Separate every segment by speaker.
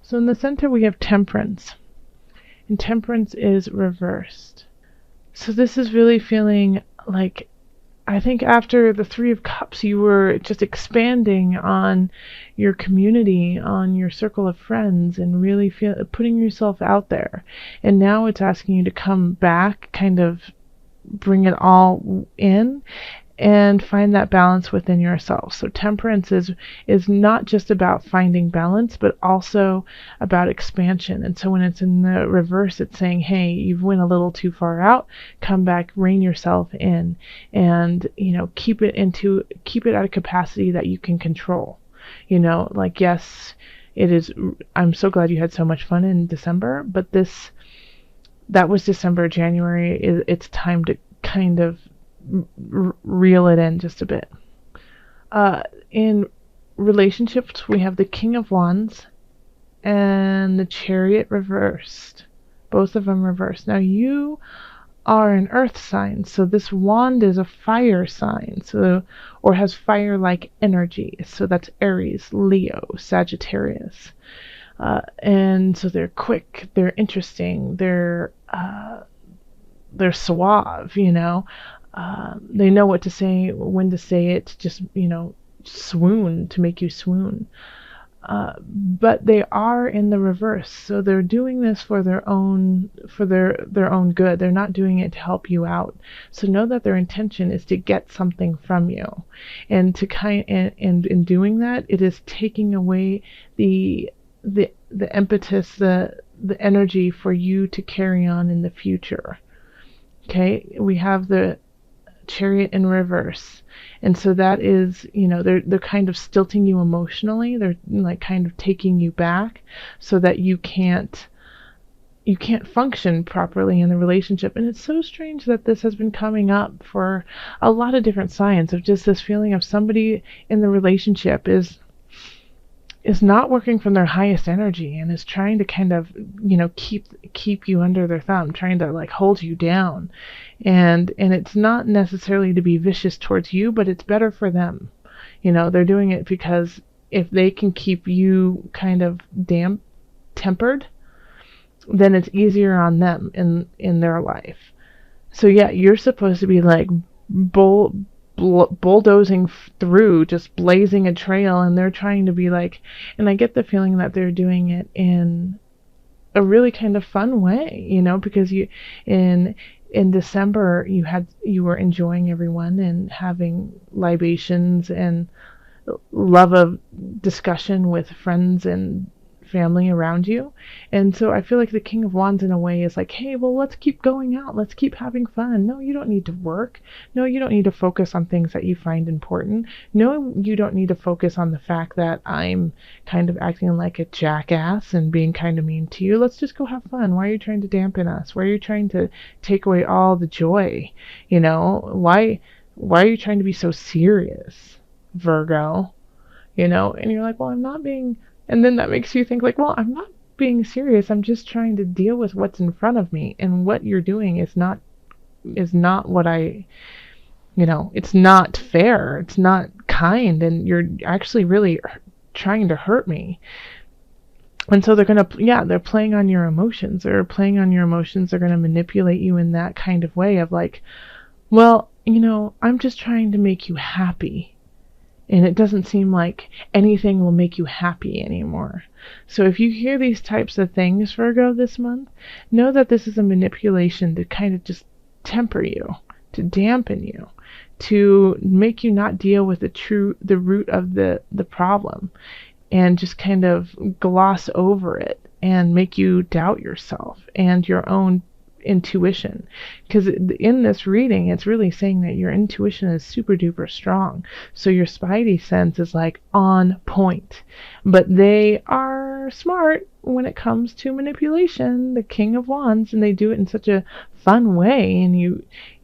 Speaker 1: So in the center we have Temperance, and Temperance is reversed. So this is really feeling like, I think after the Three of Cups, you were just expanding on your community, on your circle of friends, and really putting yourself out there. And now it's asking you to come back, kind of bring it all in, and find that balance within yourself. So temperance is not just about finding balance, but also about expansion. And so when it's in the reverse, it's saying, hey, you've went a little too far out, come back, rein yourself in, and keep it at a capacity that you can control. Like, yes, it is, I'm so glad you had so much fun in December, but that was December. January, it's time to kind of reel it in just a bit. In relationships, we have the King of Wands and the Chariot reversed. Both of them reversed. Now you are an earth sign, so this wand is a fire sign, or has fire-like energy. So that's Aries, Leo, Sagittarius. And so they're quick, they're interesting, they're suave, they know what to say, when to say it, just, swoon, to make you swoon. But they are in the reverse, so they're doing this for their own good. They're not doing it to help you out. So know that their intention is to get something from you, and and in doing that, it is taking away the impetus, the energy for you to carry on in the future. Okay, we have the Chariot in reverse, and so that is, they're kind of stilting you emotionally. They're like kind of taking you back so that you can't function properly in the relationship. And it's so strange that this has been coming up for a lot of different signs, of just this feeling of somebody in the relationship is not working from their highest energy, and is trying to kind of, keep you under their thumb, trying to like hold you down. And it's not necessarily to be vicious towards you, but it's better for them. They're doing it because if they can keep you kind of tempered, then it's easier on them in their life. So yeah, you're supposed to be like bulldozing through, just blazing a trail, and they're trying to be like, and I get the feeling that they're doing it in a really kind of fun way, because in December you were enjoying everyone and having libations and love of discussion with friends and family around you. And so I feel like the King of Wands in a way is like, hey, well, let's keep going out, let's keep having fun. No, you don't need to work. No, you don't need to focus on things that you find important. No, you don't need to focus on the fact that I'm kind of acting like a jackass and being kind of mean to you. Let's just go have fun. Why are you trying to dampen us? Why are you trying to take away all the joy? Why are you trying to be so serious, Virgo? And you're like, well, I'm not being. And then that makes you think like, well, I'm not being serious. I'm just trying to deal with what's in front of me. And what you're doing is not what it's not fair. It's not kind. And you're actually really trying to hurt me. And so they're playing on your emotions. They're playing on your emotions. They're going to manipulate you in that kind of way of like, well, I'm just trying to make you happy. And it doesn't seem like anything will make you happy anymore. So if you hear these types of things, Virgo, this month, know that this is a manipulation to kind of just temper you, to dampen you, to make you not deal with the root of the problem, and just kind of gloss over it and make you doubt yourself and your own intuition. Because in this reading, it's really saying that your intuition is super duper strong, so your spidey sense is like on point. But they are smart when it comes to manipulation, the King of Wands, and they do it in such a fun way, and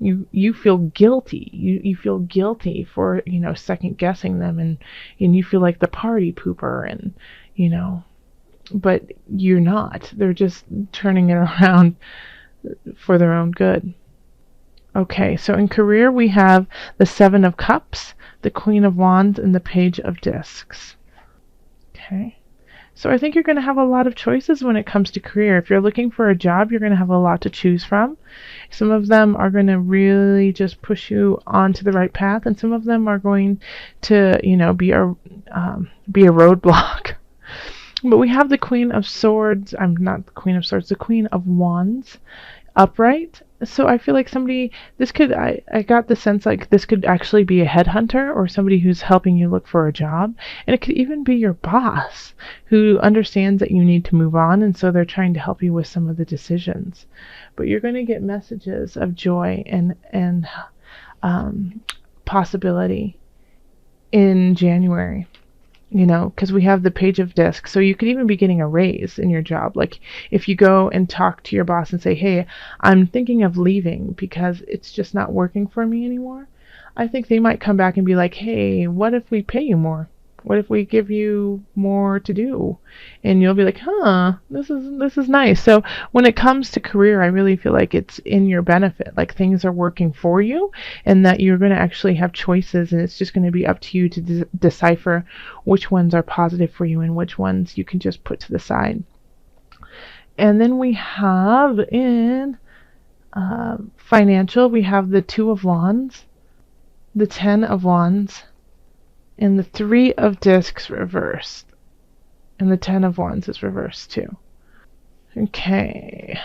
Speaker 1: you feel guilty. You feel guilty for second guessing them, and you feel like the party pooper, and but you're not. They're just turning it around for their own good. Okay, so in career we have the Seven of Cups, the Queen of Wands, and the Page of Discs. Okay, So I think you're going to have a lot of choices when it comes to career. If you're looking for a job, you're going to have a lot to choose from. Some of them are going to really just push you onto the right path, and some of them are going to, be a roadblock. But we have the Queen of Swords. I'm not the Queen of Swords, the Queen of Wands upright. So I feel like I got the sense like this could actually be a headhunter or somebody who's helping you look for a job. And it could even be your boss who understands that you need to move on, and so they're trying to help you with some of the decisions. But you're going to get messages of joy and possibility in January. Because we have the Page of Discs. So you could even be getting a raise in your job. Like if you go and talk to your boss and say, hey, I'm thinking of leaving because it's just not working for me anymore. I think they might come back and be like, hey, what if we pay you more? What if we give you more to do? And you'll be like, this is nice. So when it comes to career, I really feel like it's in your benefit. Like things are working for you, and that you're going to actually have choices, and it's just going to be up to you to decipher which ones are positive for you and which ones you can just put to the side. And then we have in financial, we have the Two of Wands, the Ten of Wands, and the Three of Discs reversed. And the Ten of Wands is reversed too. Okay.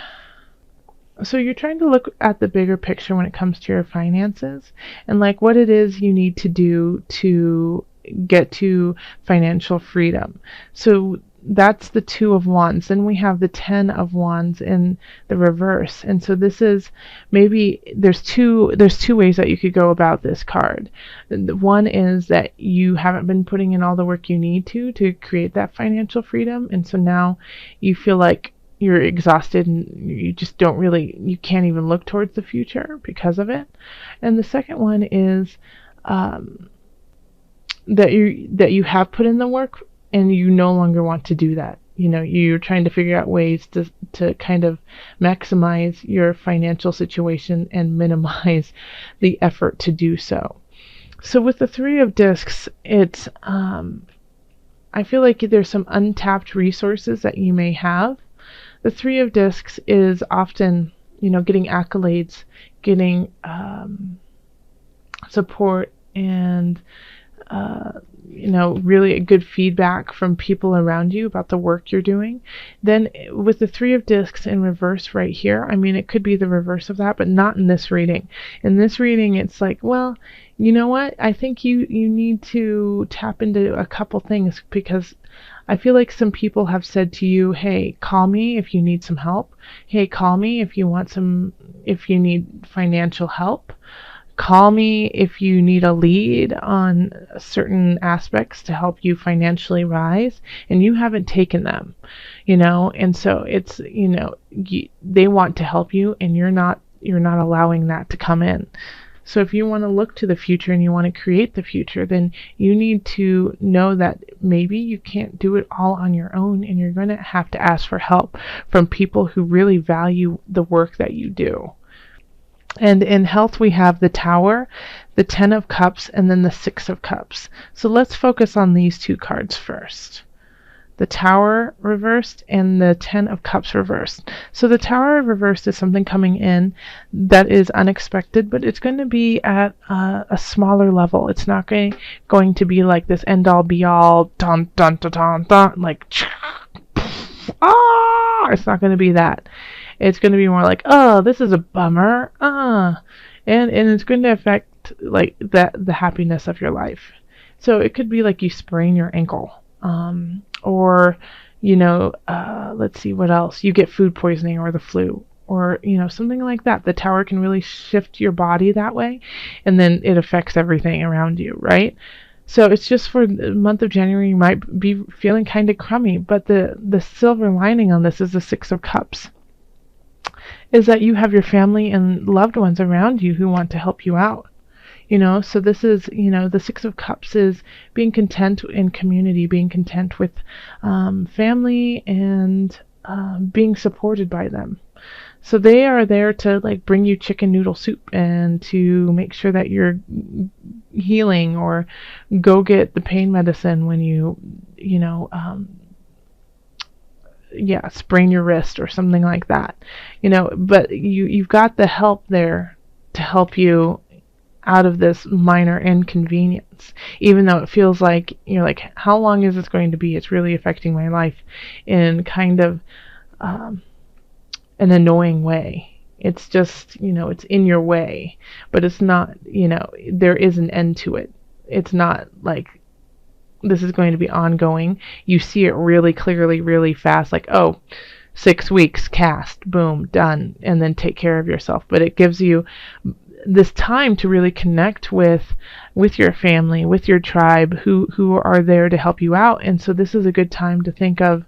Speaker 1: So you're trying to look at the bigger picture when it comes to your finances and like what it is you need to do to get to financial freedom. So that's the Two of Wands. Then we have the Ten of Wands in the reverse. And so this is maybe there's two ways that you could go about this card. One is that you haven't been putting in all the work you need to create that financial freedom, and so now you feel like you're exhausted and you just you can't even look towards the future because of it. And the second one is that you have put in the work and you no longer want to do that. You're trying to figure out ways to kind of maximize your financial situation and minimize the effort to do so. So with the Three of Discs, it's I feel like there's some untapped resources that you may have. The Three of Discs is often, getting accolades, getting support, and really good feedback from people around you about the work you're doing. Then with the Three of Discs in reverse right here, I mean, it could be the reverse of that, but not in this reading. In this reading, it's like, well, you know what? I think you need to tap into a couple things, because I feel like some people have said to you, hey, call me if you need some help. Hey, call me if you need financial help. Call me if you need a lead on certain aspects to help you financially rise, and you haven't taken them, and so it's, they want to help you and you're not allowing that to come in. So if you want to look to the future and you want to create the future, then you need to know that maybe you can't do it all on your own, and you're going to have to ask for help from people who really value the work that you do. And in health, we have the Tower, the Ten of Cups, and then the Six of Cups. So let's focus on these two cards first. The Tower reversed and the Ten of Cups reversed. So the Tower reversed is something coming in that is unexpected, but it's going to be at a smaller level. It's not going to be like this end-all, be-all, dun, dun, dun, dun, dun, like, it's not going to be that. It's going to be more like, oh, this is a bummer, and it's going to affect like the happiness of your life. So it could be like you sprain your ankle, or let's see what else. You get food poisoning or the flu, or something like that. The Tower can really shift your body that way, and then it affects everything around you, right? So it's just for the month of January, you might be feeling kind of crummy, but the silver lining on this is the Six of Cups. Is that you have your family and loved ones around you who want to help you out. So this is, the Six of Cups is being content in community, being content with family, and being supported by them. So they are there to like bring you chicken noodle soup and to make sure that you're healing, or go get the pain medicine when you sprain your wrist or something like that. But you've got the help there to help you out of this minor inconvenience, even though it feels like you're like, how long is this going to be? It's really affecting my life in kind of an annoying way. It's just, it's in your way, but it's not, there is an end to it. It's not like this is going to be ongoing. You see it really clearly, really fast, like, oh, 6 weeks, cast, boom, done, and then take care of yourself. But it gives you this time to really connect with your family, with your tribe, who are there to help you out. And so this is a good time to think of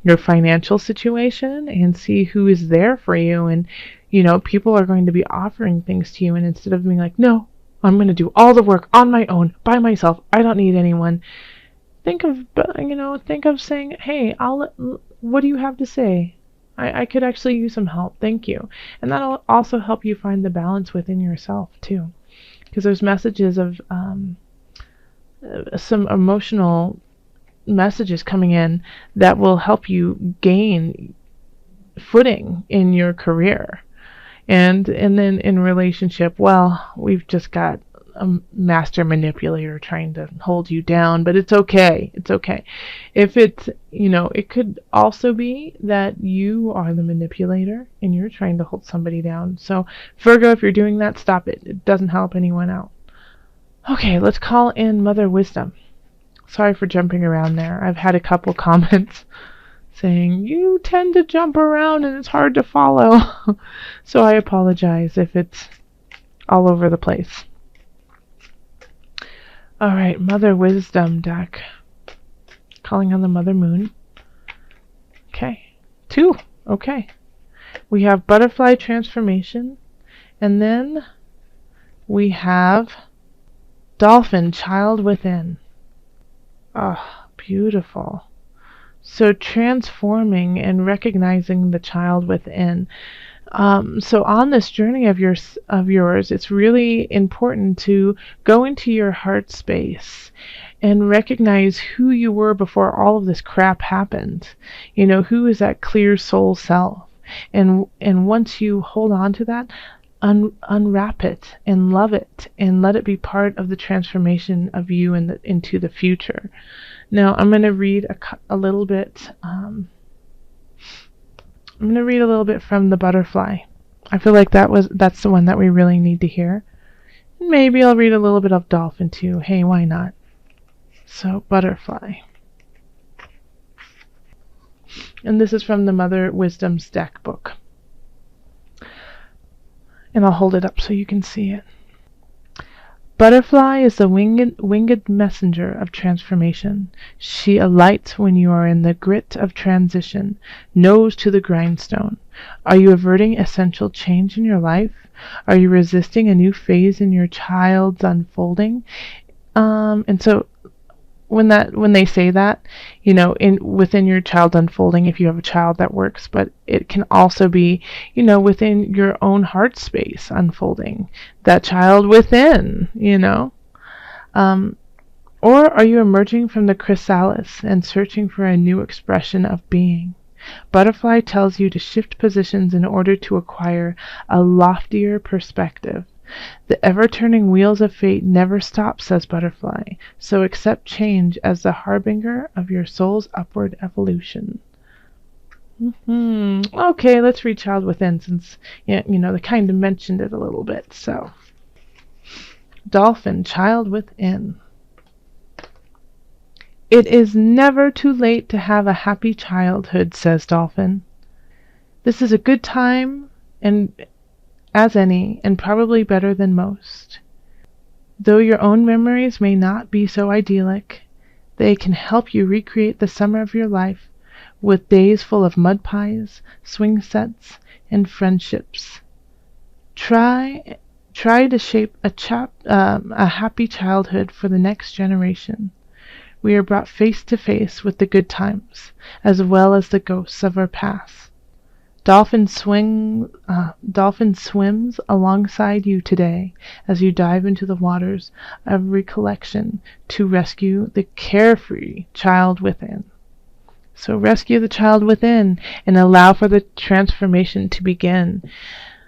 Speaker 1: your financial situation and see who is there for you. And people are going to be offering things to you, and instead of being like, no, I'm going to do all the work on my own by myself, I don't need anyone, think of saying, hey, what do you have to say? I could actually use some help. Thank you. And that'll also help you find the balance within yourself too, because there's messages of some emotional messages coming in that will help you gain footing in your career. And then in relationship, well, we've just got a master manipulator trying to hold you down, but it's okay. It's okay. If it's, it could also be that you are the manipulator and you're trying to hold somebody down. So Virgo, if you're doing that, stop it. It doesn't help anyone out. Okay, let's call in Mother Wisdom. Sorry for jumping around there. I've had a couple comments saying, you tend to jump around and it's hard to follow. So I apologize if it's all over the place. Alright, Mother Wisdom deck. Calling on the Mother Moon. Okay. 2. Okay. We have Butterfly Transformation. And then we have Dolphin, Child Within. Oh, beautiful. So transforming and recognizing the child within. So on this journey of yours, it's really important to go into your heart space and recognize who you were before all of this crap happened. Who is that clear soul self? And once you hold on to that, unwrap it and love it and let it be part of the transformation of you into the future. Now I'm going to read a little bit. I'm going to read a little bit from the Butterfly. I feel like that's the one that we really need to hear. Maybe I'll read a little bit of Dolphin too. Hey, why not? So Butterfly. And this is from the Mother Wisdom's deck book. And I'll hold it up so you can see it. Butterfly is the winged messenger of transformation. She alights when you are in the grit of transition, nose to the grindstone. Are you averting essential change in your life? Are you resisting a new phase in your child's unfolding? And so when they say that, within your child unfolding, if you have a child, that works, but it can also be, within your own heart space unfolding, that child within, or are you emerging from the chrysalis and searching for a new expression of being? Butterfly tells you to shift positions in order to acquire a loftier perspective. The ever-turning wheels of fate never stop, says Butterfly, so accept change as the harbinger of your soul's upward evolution. Okay, let's read Child Within, since, they kind of mentioned it a little bit. So, Dolphin, Child Within. It is never too late to have a happy childhood, says Dolphin. This is a good time, and as any, and probably better than most. Though your own memories may not be so idyllic, they can help you recreate the summer of your life with days full of mud pies, swing sets, and friendships. Try to shape a happy childhood for the next generation. We are brought face to face with the good times, as well as the ghosts of our past. Dolphin swims alongside you today as you dive into the waters of recollection to rescue the carefree child within. So rescue the child within and allow for the transformation to begin.